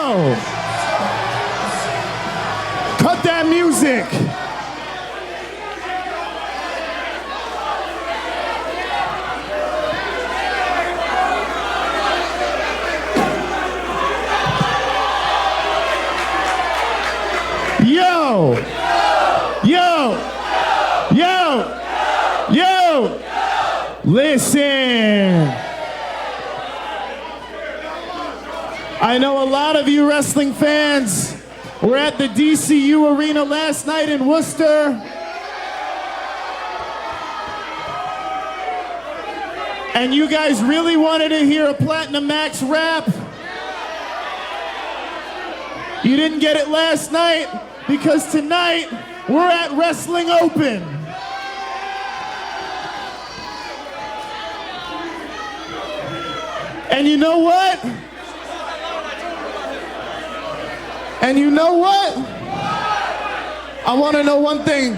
Yo! Cut that music! Yo! Yo! Yo! Yo! Listen! I know a lot of you wrestling fans were at the DCU Arena last night in Worcester. And you guys really wanted to hear a Platinum Max rap. You didn't get it last night because tonight we're at Wrestling Open. And you know what? And you know what? I want to know one thing.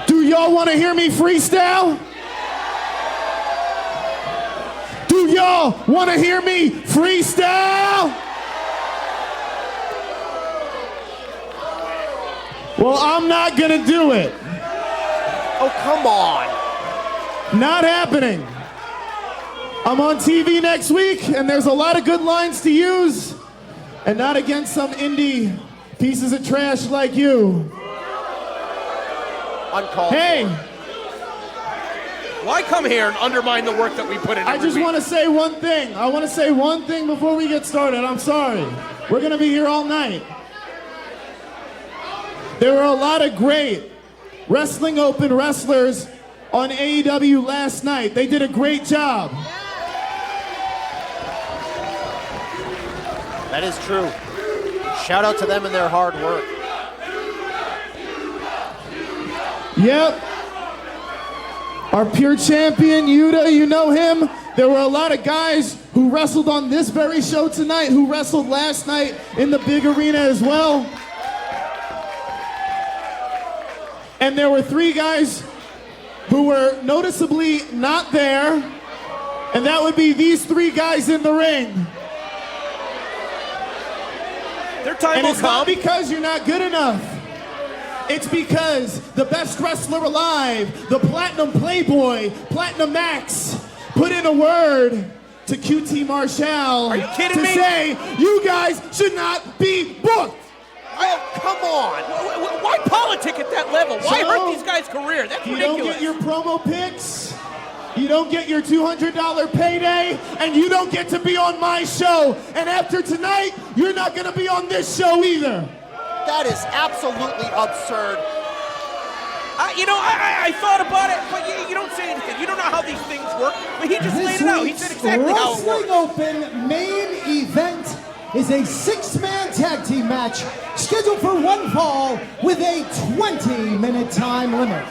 Do y'all want to hear me freestyle? Do y'all want to hear me freestyle? Well, I'm not gonna do it. Oh, come on. Not happening. I'm on TV next week, and there's a lot of good lines to use, and not against some indie pieces of trash like you. Uncalled. Hey. Why come here and undermine the work that we put in? I just want to say one thing. I want to say one thing before we get started. I'm sorry. We're gonna be here all night. There were a lot of great Wrestling Open wrestlers on AEW last night. They did a great job. That is true. Shout out to them and their hard work. Yep. Our pure champion, Yuta, you know him. There were a lot of guys who wrestled on this very show tonight who wrestled last night in the big arena as well. And there were 3 guys who were noticeably not there, and that would be these 3 guys in the ring. Their time and will it's come. not because you're not good enough. It's because the best wrestler alive, the Platinum Playboy, Platinum Max, put in a word to QT Marshall. Are you kidding to me? say you guys should not be booked. Oh, come on. Why politic at that level? Why hurt these guys' career? That's you ridiculous. You don't get your promo picks, you don't get your $200 payday, and you don't get to be on my show. And after tonight, you're not going to be on this show either. That is absolutely absurd. I thought about it, but you don't say anything. You don't know how these things work. But he just laid it out. He said exactly how it works. Wrestling Open main event is a 6-man tag team match scheduled for one fall with a 20-minute time limit.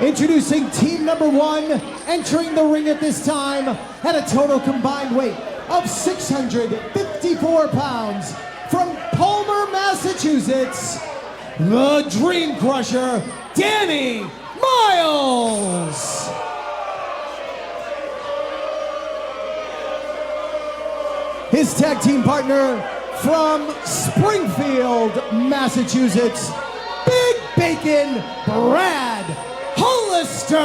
Introducing team number 1, entering the ring at this time at a total combined weight of 654 pounds from Palmer, Massachusetts, the Dream Crusher, Danny Miles. His tag team partner from Springfield, Massachusetts, Big Bacon Brad Hollister.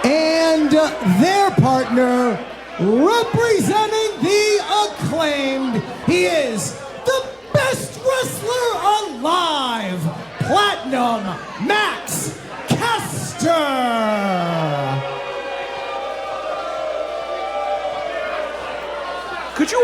And their partner, representing the Acclaimed, he is the best wrestler alive, Platinum Max Caster. Could you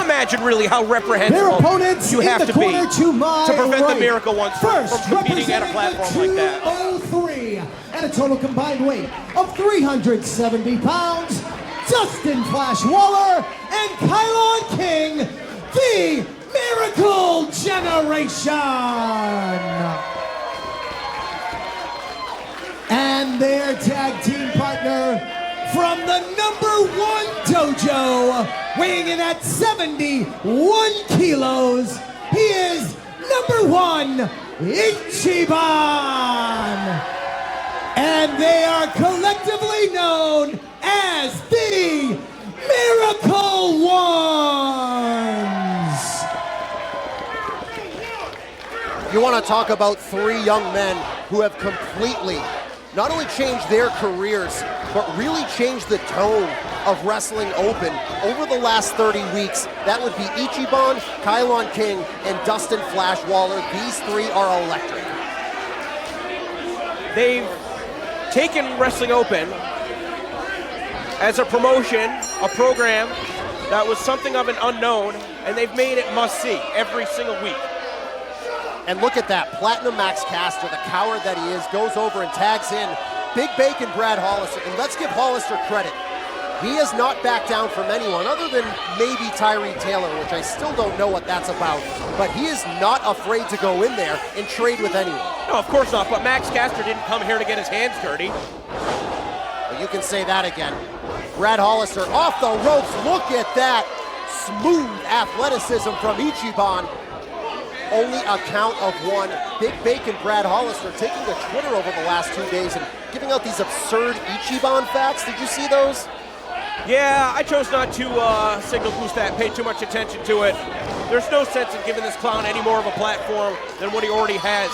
imagine really how reprehensible Their opponents you have in the to be corner to my to prevent right. the Miracle Ones from competing at a platform like that? 203 at a total combined weight of 370 pounds, Dustin Flash Waller and Kylon King, the Miracle Generation. And their tag team partner from the #1 dojo, weighing in at 71 kilos, he is #1 Ichiban. And they are collectively You want to talk about three young men who have completely not only changed their careers, but really changed the tone of Wrestling Open over the last 30 weeks. That would be Ichiban, Kylon King, and Dustin Flash Waller. These three are electric. They've taken Wrestling Open as a promotion, a program that was something of an unknown, and they've made it must-see every single week. And look at that, Platinum Max Caster, the coward that he is, goes over and tags in Big Bacon Brad Hollister. And let's give Hollister credit. He has not backed down from anyone other than maybe Tyree Taylor, which I still don't know what that's about. But he is not afraid to go in there and trade with anyone. No, of course not, but Max Caster didn't come here to get his hands dirty. But you can say that again. Brad Hollister off the ropes. Look at that smooth athleticism from Ichiban. Only a count of one. Big Bacon Brad Hollister taking to Twitter over the last 2 days and giving out these absurd Ichiban facts. Did you see those? Yeah, I chose not to signal boost that, pay too much attention to it. There's no sense in giving this clown any more of a platform than what he already has.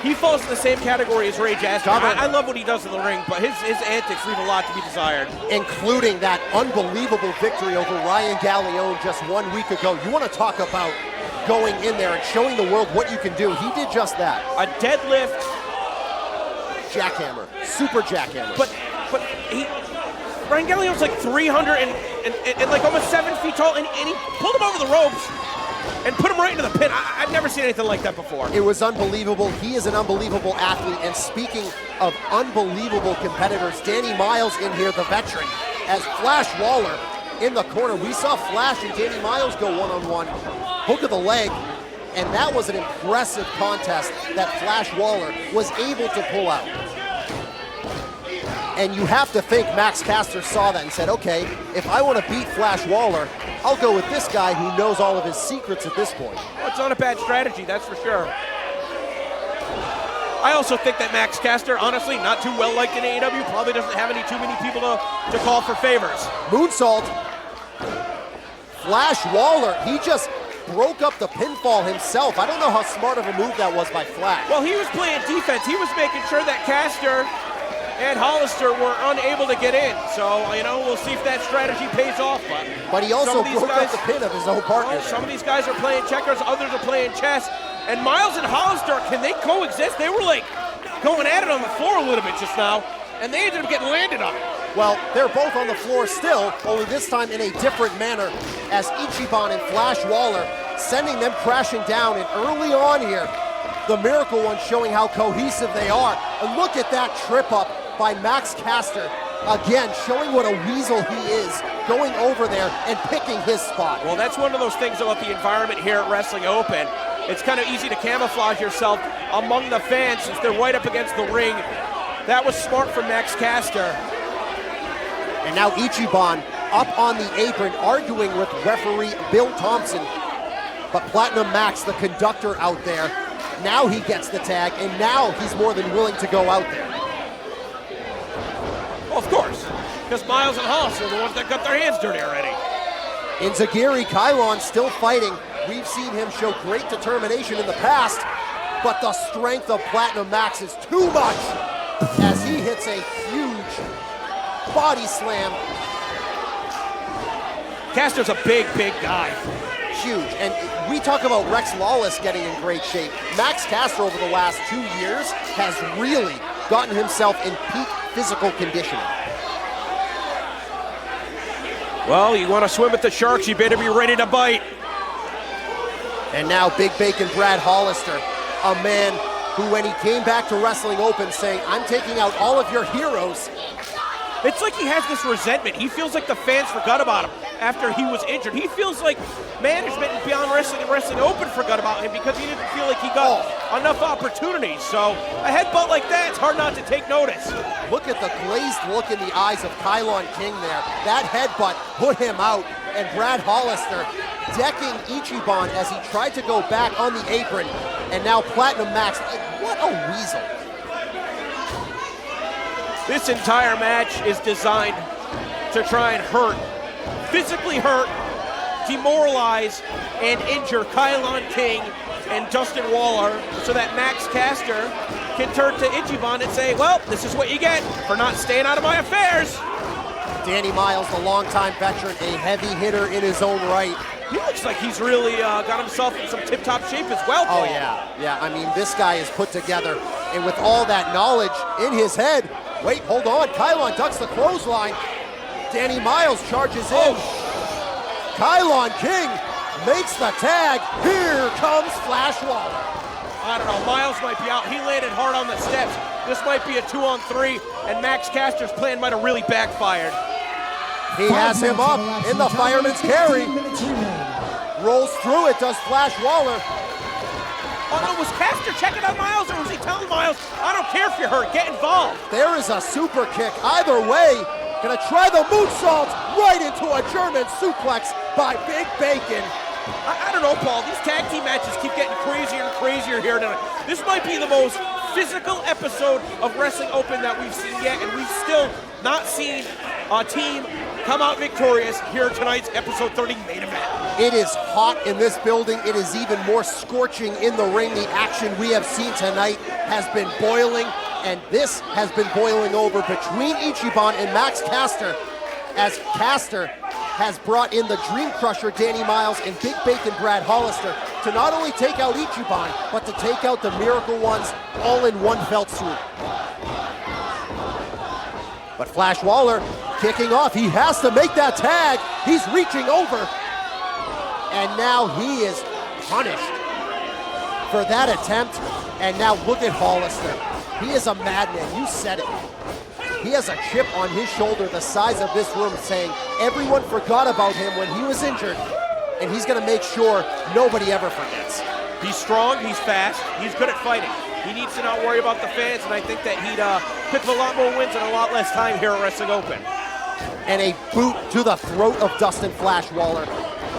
He falls in the same category as Ray Jasper. I love what he does in the ring, but his antics leave a lot to be desired. Including that unbelievable victory over Ryan Gallione just 1 week ago. You want to talk about going in there and showing the world what you can do. He did just that. A deadlift. Jackhammer. Super jackhammer. But Ryan Gallione's like 300 and like almost 7 feet tall, and he pulled him over the ropes and put him right into the pin. I've never seen anything like that before. It was unbelievable. He is an unbelievable athlete. And speaking of unbelievable competitors, Danny Miles in here, the veteran, as Flash Waller in the corner. We saw Flash and Danny Miles go one-on-one. Hook of the leg. And that was an impressive contest that Flash Waller was able to pull out. And you have to think Max Caster saw that and said, okay, if I want to beat Flash Waller, I'll go with this guy who knows all of his secrets at this point. Well, it's not a bad strategy, that's for sure. I also think that Max Caster, honestly, not too well liked in AEW, probably doesn't have too many people to call for favors. Moonsault. Flash Waller, he just broke up the pinfall himself. I don't know how smart of a move that was by Flash. Well, he was playing defense. He was making sure that Caster and Hollister were unable to get in. So, we'll see if that strategy pays off. But he also broke up the pin of his own partner. Some of these guys are playing checkers, others are playing chess. And Miles and Hollister, can they coexist? They were like going at it on the floor a little bit just now, and they ended up getting landed on it. Well, they're both on the floor still, only this time in a different manner, as Ichiban and Flash Waller sending them crashing down. And early on here, the Miracle Ones showing how cohesive they are. And look at that trip up by Max Caster. Again, showing what a weasel he is, going over there and picking his spot. Well, that's one of those things about the environment here at Wrestling Open. It's kind of easy to camouflage yourself among the fans since they're right up against the ring. That was smart from Max Caster. And now Ichiban up on the apron arguing with referee Bill Thompson. But Platinum Max, the conductor out there, now he gets the tag, and now he's more than willing to go out there. Well, of course, because Miles and Hollister are the ones that got their hands dirty already. Enziguri Kylon still fighting. We've seen him show great determination in the past, but the strength of Platinum Max is too much as he hits a huge body slam. Caster's a big guy. Huge. And we talk about Rex Lawless getting in great shape. Max Caster over the last 2 years has really gotten himself in peak physical conditioning. Well, you want to swim with the sharks, you better be ready to bite. And now Big Bacon Brad Hollister, a man who, when he came back to Wrestling Open, saying, I'm taking out all of your heroes. It's like he has this resentment. He feels like the fans forgot about him after he was injured. He feels like management and Beyond Wrestling and Wrestling Open forgot about him because he didn't feel like he got enough opportunities. So a headbutt like that, it's hard not to take notice. Look at the glazed look in the eyes of Kylon King there. That headbutt put him out, and Brad Hollister decking Ichiban as he tried to go back on the apron. And now Platinum Max, what a weasel. This entire match is designed to try and hurt, physically hurt, demoralize, and injure Kylon King and Dustin Waller so that Max Caster can turn to Ichiban and say, well, this is what you get for not staying out of my affairs. Danny Miles, the longtime veteran, a heavy hitter in his own right. He looks like he's really got himself in some tip-top shape as well, Paul. Oh, yeah. I mean, this guy is put together, and with all that knowledge in his head, wait, hold on, Kylon ducks the clothesline. Danny Miles charges in. Kylon King makes the tag. Here comes Flash Waller. I don't know, Miles might be out. He landed hard on the steps. This might be a 2-on-3, and Max Caster's plan might have really backfired. He has him up in the fireman's carry. Rolls through it, does Flash Waller. Oh no, was Caster checking on Miles, or was he telling Miles, I don't care if you're hurt, get involved? There is a super kick. Either way, gonna try the moonsault right into a German suplex by Big Bacon. I don't know, Paul. These tag team matches keep getting crazier and crazier here tonight. This might be the most physical episode of Wrestling Open that we've seen yet, and we've still not seen a team come out victorious here in tonight's episode 30 main event. It is hot in this building. It is even more scorching in the ring. The action we have seen tonight has been boiling, and this has been boiling over between Ichiban and Max Caster, as Caster has brought in the Dream Crusher, Danny Miles, and Big Bacon, Brad Hollister, to not only take out Ichiban, but to take out the Miracle Ones all in one fell swoop. But Flash Waller kicking off. He has to make that tag. He's reaching over. And now he is punished for that attempt. And now look at Hollister. He is a madman. You said it. He has a chip on his shoulder the size of this room, saying everyone forgot about him when he was injured, and he's going to make sure nobody ever forgets. He's strong, he's fast, he's good at fighting. He needs to not worry about the fans, and I think that he'd pick up a lot more wins in a lot less time here at Wrestling Open. And a boot to the throat of Dustin Flash Waller.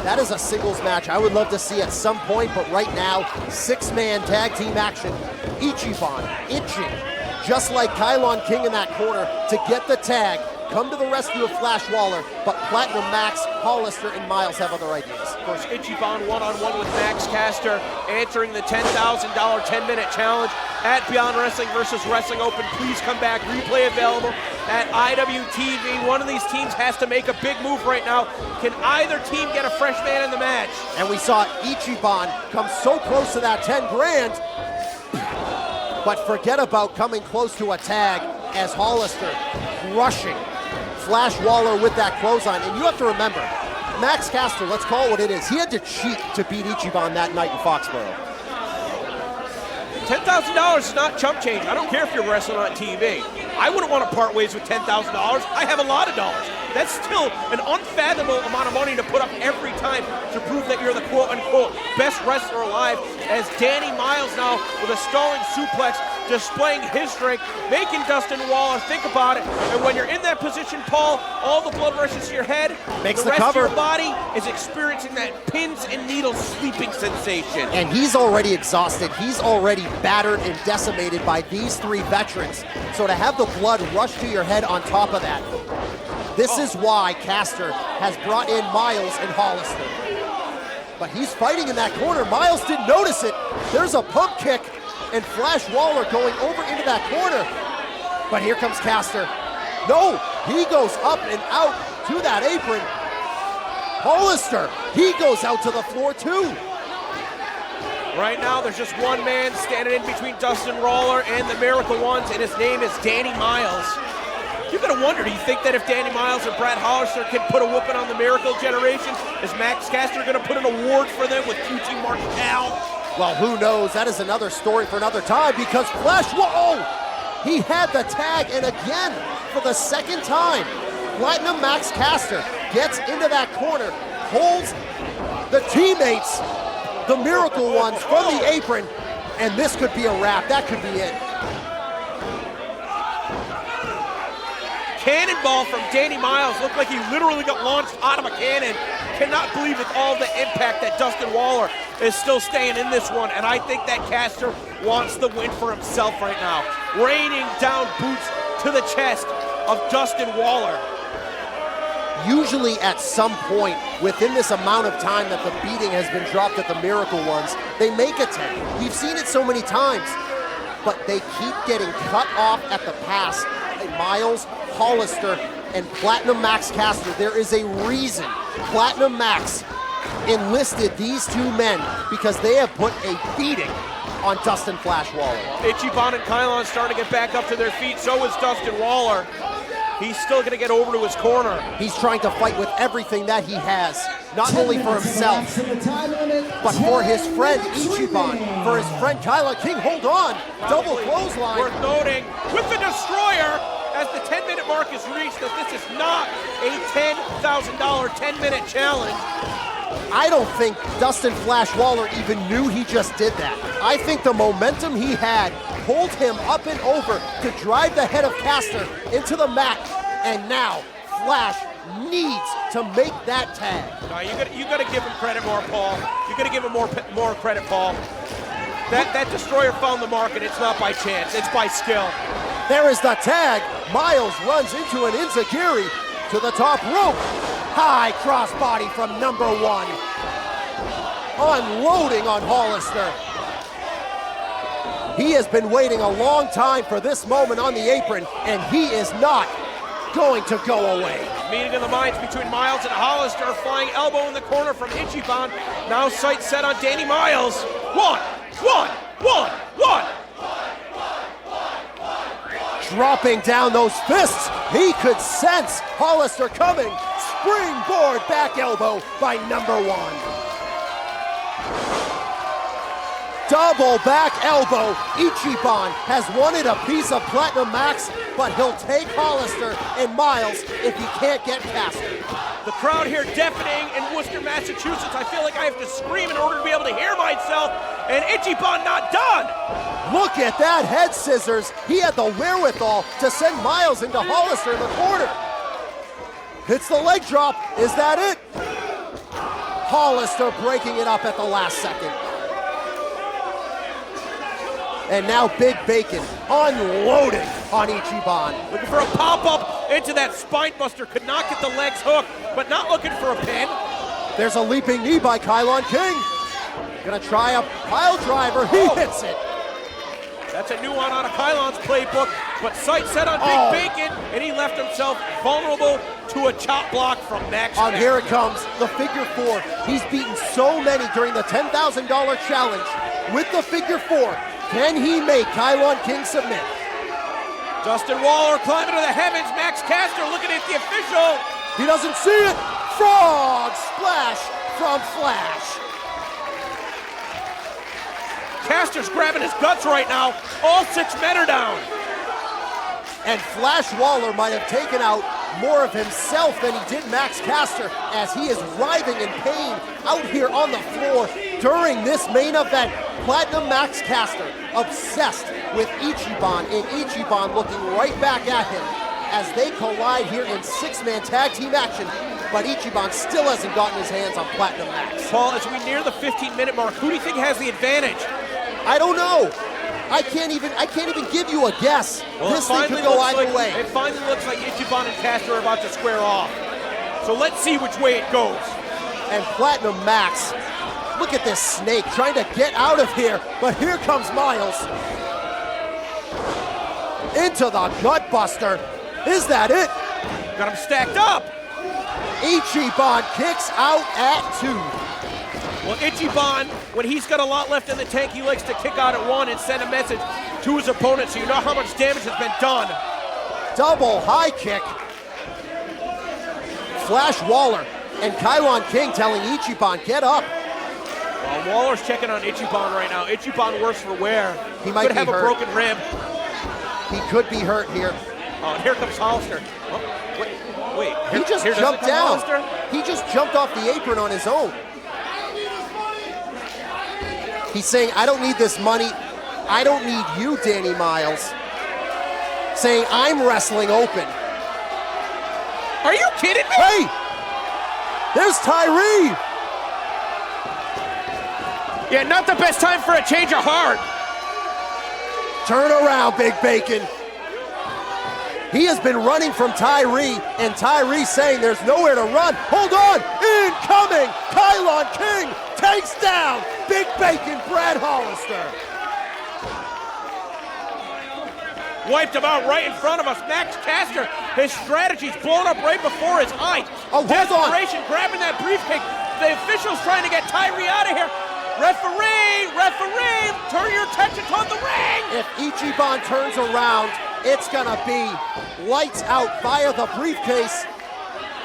That is a singles match I would love to see at some point, but right now, six-man tag team action. Ichiban itching, just like Kylon King in that corner, to get the tag, come to the rescue of Flash Waller, but Platinum Max, Hollister, and Miles have other ideas. Of course, Ichiban one-on-one with Max Caster, answering the $10,000 10-minute challenge at Beyond Wrestling versus Wrestling Open. Please come back, replay available at IWTV. One of these teams has to make a big move right now. Can either team get a fresh man in the match? And we saw Ichiban come so close to that 10 grand, but forget about coming close to a tag as Hollister crushing Flash Waller with that clothesline. And you have to remember, Max Caster, let's call it what it is, he had to cheat to beat Ichiban that night in Foxborough. $10,000 is not chump change. I don't care if you're wrestling on TV. I wouldn't want to part ways with $10,000. I have a lot of dollars. That's still an unfathomable amount of money to put up every time to prove that you're the quote-unquote best wrestler alive, as Danny Miles now with a stalling suplex, displaying his strength, making Dustin Waller think about it. And when you're in that position, Paul, all the blood rushes to your head. Makes the rest cover. of your body is experiencing that pins and needles sleeping sensation. And he's already exhausted. He's already battered and decimated by these three veterans. So to have the blood rush to your head on top of that, this is why Caster has brought in Miles and Hollister. But he's fighting in that corner. Miles didn't notice it. There's a pump kick, and Flash Waller going over into that corner. But here comes Caster. No, he goes up and out to that apron. Hollister, he goes out to the floor too. Right now, there's just one man standing in between Dustin Waller and the Miracle Ones, and his name is Danny Miles. You're gonna wonder, do you think that if Danny Miles and Brad Hollister can put a whooping on the Miracle Generation, is Max Caster gonna put an award for them with QT Marshall? Well, who knows? That is another story for another time, because Flash, whoa! He had the tag, and again, for the second time, Platinum Max Caster gets into that corner, holds the teammates, the Miracle Ones, from the apron, and this could be a wrap. That could be it. Cannonball from Danny Miles. Looked like he literally got launched out of a cannon. Cannot believe with all the impact that Dustin Waller is still staying in this one. And I think that Caster wants the win for himself right now. Raining down boots to the chest of Dustin Waller. usually at some point within this amount of time that the beating has been dropped at the Miracle Ones, they make a 10. We've seen it so many times, but they keep getting cut off at the pass. Miles, Hollister, and Platinum Max Caster. There is a reason Platinum Max enlisted these two men, because they have put a beating on Dustin Flash Waller. Ichiban and Kylon starting to get back up to their feet. So is Dustin Waller. He's still going to get over to his corner. He's trying to fight with everything that he has, not only for himself, but for his friend Ichiban, for his friend Kylon King. Hold on, double clothesline. Worth noting, with the Destroyer, as the 10-minute mark is reached, that this is not a $10,000 10-minute challenge. I don't think Dustin Flash Waller even knew he just did that. I think the momentum he had pulled him up and over to drive the head of Caster into the mat, and now Flash needs to make that tag. No, you got to give him credit more, Paul. You got to give him more credit, Paul. That Destroyer found the mark, and it's not by chance. It's by skill. There is the tag. Miles runs into an Enziguri to the top rope. High crossbody from number one. Unloading on Hollister. He has been waiting a long time for this moment on the apron, and he is not going to go away. Meeting of the minds between Miles and Hollister. Flying elbow in the corner from Ichiban. Now sight set on Danny Miles. One. Dropping down those fists. He could sense Hollister coming. Springboard back elbow by number one. Double back elbow. Ichiban has wanted a piece of Platinum Max, but he'll take Hollister and Miles if he can't get Caster. The crowd here deafening in Worcester, Massachusetts. I feel like I have to scream in order to be able to hear myself, and Ichiban not done. Look at that head scissors. He had the wherewithal to send Miles into Hollister in the corner. Hits the leg drop. Is that it? Hollister breaking it up at the last second. And now Big Bacon unloading on Ichiban. Looking for a pop-up into that spine buster. Could not get the legs hooked, but not looking for a pin. There's a leaping knee by Kylon King. Gonna try a pile driver. He hits it. That's a new one out of Kylon's playbook, but sight set on Big Bacon, and he left himself vulnerable to a chop block from Max. And here it comes, the figure four. He's beaten so many during the $10,000 challenge with the figure four. Can he make Kylon King submit? Dustin Waller climbing to the heavens. Max Caster looking at the official. He doesn't see it. Frog splash from Flash. Caster's grabbing his guts right now. All 6 men are down. And Flash Waller might have taken out more of himself than he did Max Caster, as he is writhing in pain out here on the floor during this main event. Platinum Max Caster obsessed with Ichiban, and Ichiban looking right back at him as they collide here in 6-man tag team action, but Ichiban still hasn't gotten his hands on Platinum Max. Paul, as we near the 15-minute mark, who do you think has the advantage? I don't know. I can't even give you a guess. Well, this thing could go either way. It finally looks like Ichiban and Caster are about to square off. So let's see which way it goes. And Platinum Max, look at this snake trying to get out of here, but here comes Miles. Into the gut buster. Is that it? Got him stacked up. Ichiban kicks out at 2. Well, Ichiban, when he's got a lot left in the tank, he likes to kick out at 1 and send a message to his opponent, so you know how much damage has been done. Double high kick. Flash Waller and Kylon King telling Ichiban, get up. Well, Waller's checking on Ichiban right now. Ichiban worse for wear. He might could have hurt. a broken rib. He could be hurt here. Oh, and here comes Hollister. Oh, wait. He just jumped down. He just jumped off the apron on his own. He's saying, I don't need this money. I don't need you, Danny Miles. Saying, I'm wrestling open. Are you kidding me? Hey! There's Tyree! Yeah, not the best time for a change of heart. Turn around, Big Bacon. He has been running from Tyree, and Tyree saying there's nowhere to run. Hold on, incoming! Kylon King takes down Big Bacon Brad Hollister. Wiped him out right in front of us. Max Caster, his strategy's blown up right before his eyes. Oh, hold on. Desperation, grabbing that briefcase. The official's trying to get Tyree out of here. Referee, turn your attention toward the ring. If Ichiban turns around, it's gonna be lights out via the briefcase.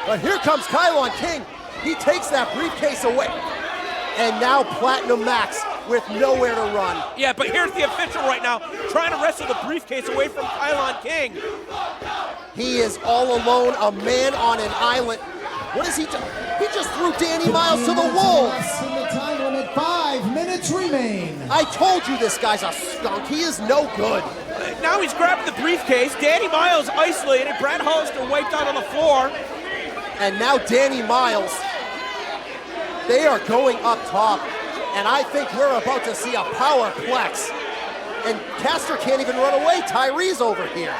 But here comes Kylon King. He takes that briefcase away. And now Platinum Max with nowhere to run. Yeah, but here's the official right now, trying to wrestle the briefcase away from Kylon King. He is all alone, a man on an island. What is he do? He just threw Danny Miles to the wolves. In the time limit, 5 minutes remain. I told you this guy's a skunk. He is no good. Now he's grabbing the briefcase. Danny Miles isolated. Brad Hollister wiped out on the floor. And now Danny Miles, they are going up top. And I think we're about to see a powerplex. And Caster can't even run away. Tyree's over here.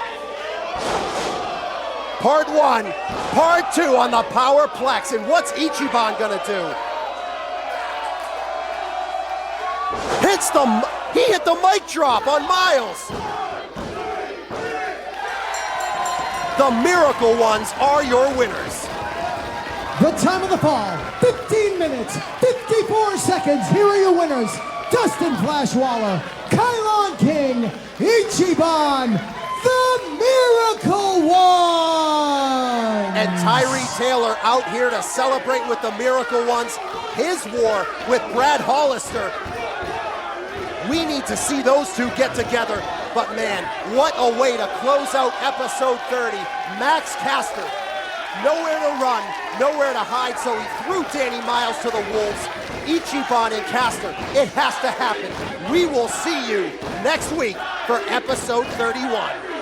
Part 1, part 2 on the powerplex. And what's Ichiban gonna do? He hit the mic drop on Miles. The Miracle Ones are your winners. The time of the fall, 15 minutes, 54 seconds. Here are your winners. Dustin Flash Waller, Kylon King, Ichiban, the Miracle Ones. And Tyree Taylor out here to celebrate with the Miracle Ones. His war with Brad Hollister. We need to see those two get together. But man, what a way to close out episode 30. Max Caster, nowhere to run, nowhere to hide, so he threw Danny Miles to the wolves. Ichiban and Caster, it has to happen. We will see you next week for episode 31.